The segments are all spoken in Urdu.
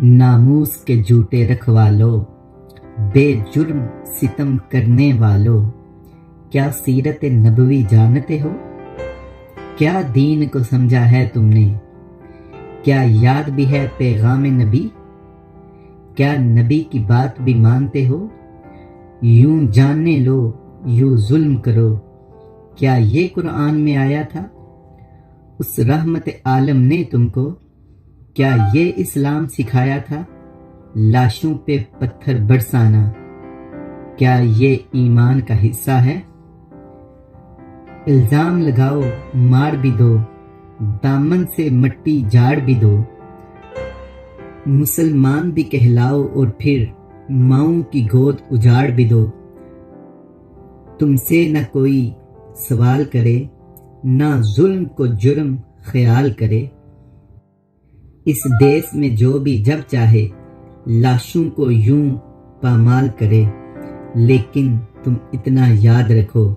ناموس کے جھوٹے رکھوالو، بے جرم ستم کرنے والو، کیا سیرت نبوی جانتے ہو؟ کیا دین کو سمجھا ہے تم نے؟ کیا یاد بھی ہے پیغام نبی؟ کیا نبی کی بات بھی مانتے ہو؟ یوں جاننے لو، یوں ظلم کرو، کیا یہ قرآن میں آیا تھا؟ اس رحمت عالم نے تم کو کیا یہ اسلام سکھایا تھا؟ لاشوں پہ پتھر برسانا، کیا یہ ایمان کا حصہ ہے؟ الزام لگاؤ، مار بھی دو، دامن سے مٹی جھاڑ بھی دو، مسلمان بھی کہلاؤ اور پھر ماؤں کی گود اجاڑ بھی دو۔ تم سے نہ کوئی سوال کرے، نہ ظلم کو جرم خیال کرے۔ اس دیس میں جو بھی جب چاہے لاشوں کو یوں پامال کرے، لیکن تم اتنا یاد رکھو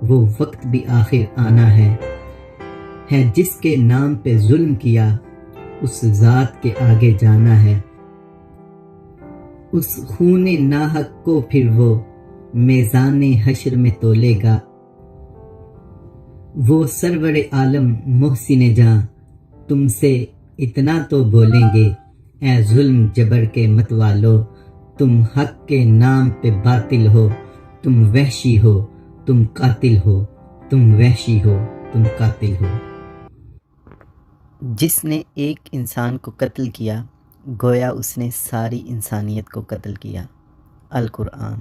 وہ وقت بھی آخر آنا ہے جس کے نام پہ ظلم کیا اس ذات کے آگے جانا ہے۔ اس خون ناحق کو پھر وہ میزان حشر میں تولے گا۔ وہ سرور عالم محسن جاں تم سے اتنا تو بولیں گے، اے ظلم جبر کے متوالو، تم حق کے نام پہ باطل ہو، تم وحشی ہو، تم قاتل ہو، تم وحشی ہو، تم قاتل ہو۔ جس نے ایک انسان کو قتل کیا گویا اس نے ساری انسانیت کو قتل کیا۔ القرآن۔